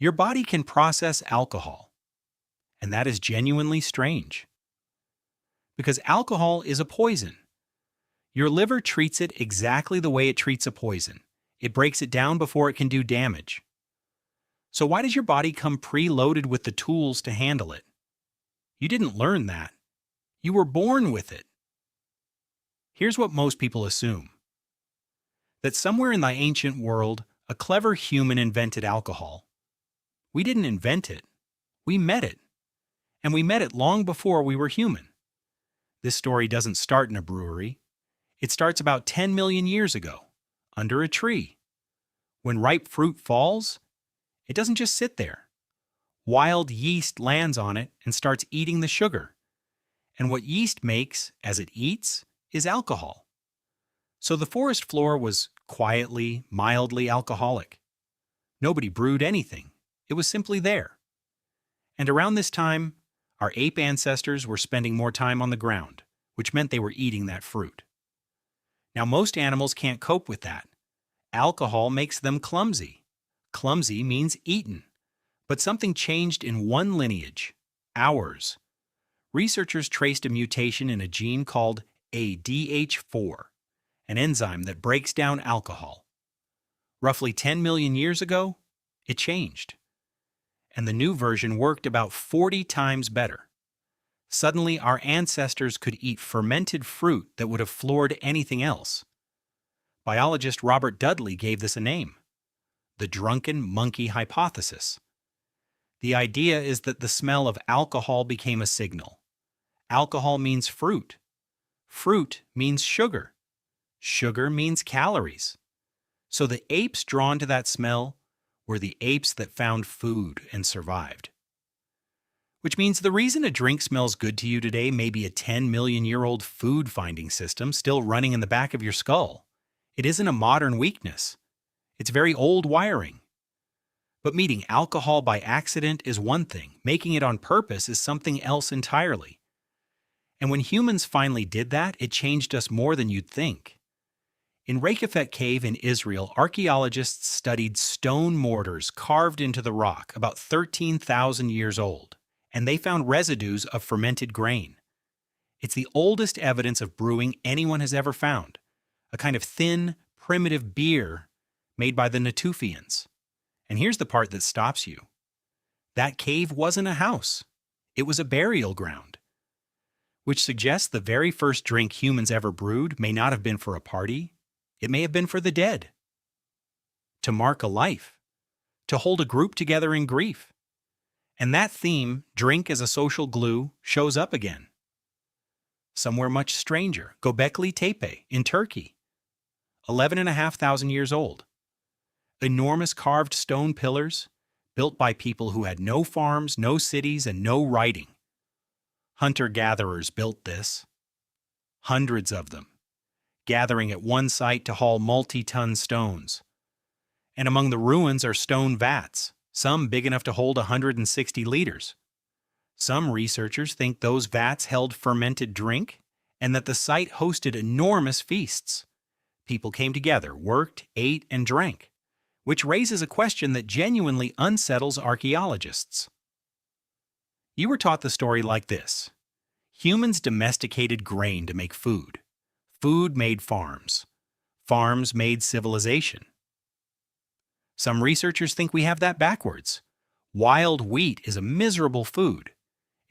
Your body can process alcohol, and that is genuinely strange. Because alcohol is a poison. Your liver treats it exactly the way it treats a poison. It breaks it down before it can do damage. So why does your body come preloaded with the tools to handle it? You didn't learn that. You were born with it. Here's what most people assume. That somewhere in the ancient world, a clever human invented alcohol. We didn't invent it. We met it. And we met it long before we were human. This story doesn't start in a brewery. It starts about 10 million years ago, under a tree. When ripe fruit falls, it doesn't just sit there. Wild yeast lands on it and starts eating the sugar. And what yeast makes as it eats is alcohol. So the forest floor was quietly, mildly alcoholic. Nobody brewed anything. It was simply there. And around this time, our ape ancestors were spending more time on the ground, which meant they were eating that fruit. Now, most animals can't cope with that. Alcohol makes them clumsy. Clumsy means eaten. But something changed in one lineage, ours. Researchers traced a mutation in a gene called ADH4, an enzyme that breaks down alcohol. Roughly 10 million years ago, it changed. And the new version worked about 40 times better. Suddenly, our ancestors could eat fermented fruit that would have floored anything else. Biologist Robert Dudley gave this a name: the drunken monkey hypothesis. The idea is that the smell of alcohol became a signal. Alcohol means fruit. Fruit means sugar. Sugar means calories. So the apes drawn to that smell were the apes that found food and survived. Which means the reason a drink smells good to you today may be a 10-million-year-old food-finding system still running in the back of your skull. It isn't a modern weakness. It's very old wiring. But meeting alcohol by accident is one thing. Making it on purpose is something else entirely. And when humans finally did that, it changed us more than you'd think. In Reykjavik Cave in Israel, archaeologists studied stone mortars carved into the rock about 13,000 years old, and they found residues of fermented grain. It's the oldest evidence of brewing anyone has ever found, a kind of thin, primitive beer made by the Natufians. And here's the part that stops you. That cave wasn't a house. It was a burial ground. Which suggests the very first drink humans ever brewed may not have been for a party. It may have been for the dead. To mark a life. To hold a group together in grief. And that theme, drink as a social glue, shows up again. Somewhere much stranger, Göbekli Tepe in Turkey. 11,500 years old. Enormous carved stone pillars, built by people who had no farms, no cities, and no writing. Hunter-gatherers built this. Hundreds of them, gathering at one site to haul multi-ton stones. And among the ruins are stone vats, some big enough to hold 160 liters. Some researchers think those vats held fermented drink, and that the site hosted enormous feasts. People came together, worked, ate, and drank, which raises a question that genuinely unsettles archaeologists. You were taught the story like this. Humans domesticated grain to make food. Food made farms. Farms made civilization. Some researchers think we have that backwards. Wild wheat is a miserable food.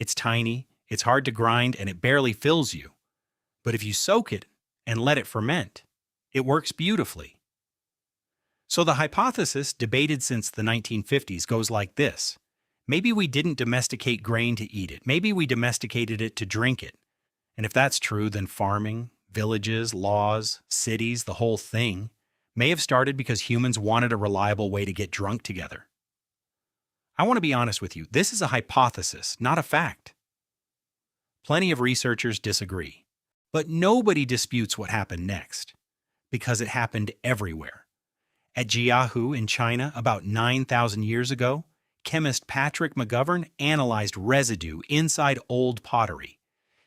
It's tiny, it's hard to grind, and it barely fills you. But if you soak it and let it ferment, it works beautifully. So the hypothesis, debated since the 1950s, goes like this. Maybe we didn't domesticate grain to eat it. Maybe we domesticated it to drink it. And if that's true, then farming, villages, laws, cities, the whole thing, may have started because humans wanted a reliable way to get drunk together. I want to be honest with you. This is a hypothesis, not a fact. Plenty of researchers disagree. But nobody disputes what happened next, because it happened everywhere. At Jiahu in China about 9,000 years ago, chemist Patrick McGovern analyzed residue inside old pottery.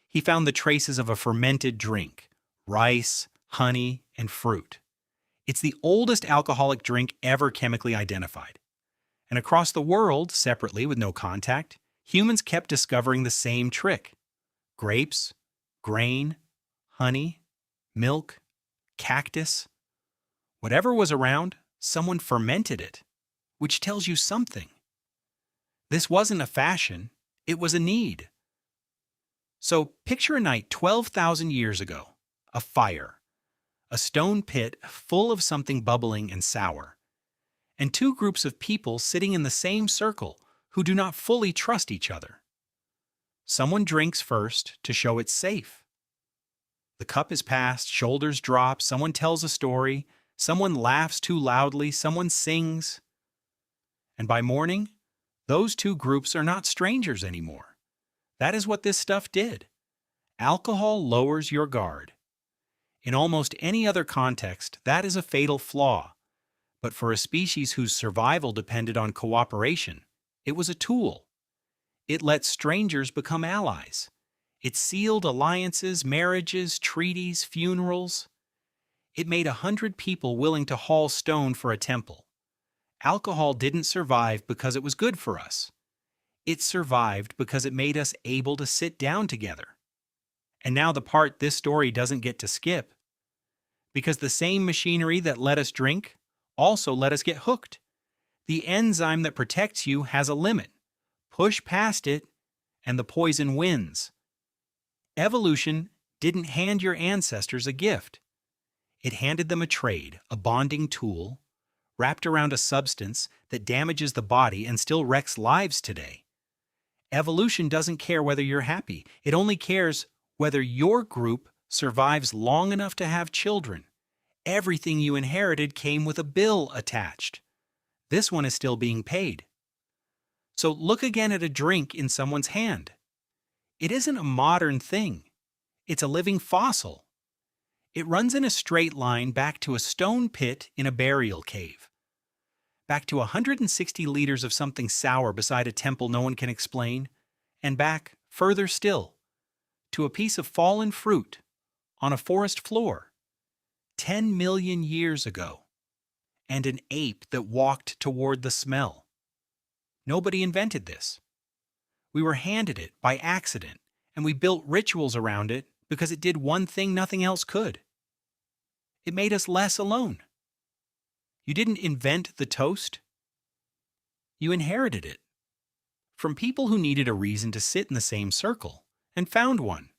He found the traces of a fermented drink, rice, honey, and fruit. It's the oldest alcoholic drink ever chemically identified. And across the world, separately with no contact, humans kept discovering the same trick. Grapes, grain, honey, milk, cactus. Whatever was around, someone fermented it, which tells you something. This wasn't a fashion, it was a need. So picture a night 12,000 years ago, a fire, a stone pit full of something bubbling and sour, and two groups of people sitting in the same circle who do not fully trust each other. Someone drinks first to show it's safe. The cup is passed, shoulders drop, someone tells a story, someone laughs too loudly, someone sings. And by morning, those two groups are not strangers anymore. That is what this stuff did. Alcohol lowers your guard. In almost any other context, that is a fatal flaw. But for a species whose survival depended on cooperation, it was a tool. It let strangers become allies. It sealed alliances, marriages, treaties, funerals. It made 100 people willing to haul stone for a temple. Alcohol didn't survive because it was good for us. It survived because it made us able to sit down together. And now the part this story doesn't get to skip. Because the same machinery that let us drink also let us get hooked. The enzyme that protects you has a limit. Push past it, and the poison wins. Evolution didn't hand your ancestors a gift. It handed them a trade, a bonding tool, wrapped around a substance that damages the body and still wrecks lives today. Evolution doesn't care whether you're happy. It only cares whether your group survives long enough to have children. Everything you inherited came with a bill attached. This one is still being paid. So look again at a drink in someone's hand. It isn't a modern thing. It's a living fossil. It runs in a straight line back to a stone pit in a burial cave. Back to 160 liters of something sour beside a temple no one can explain, and back, further still, to a piece of fallen fruit on a forest floor 10 million years ago, and an ape that walked toward the smell. Nobody invented this. We were handed it by accident, and we built rituals around it because it did one thing nothing else could. It made us less alone. You didn't invent the toast. You inherited it from people who needed a reason to sit in the same circle and found one.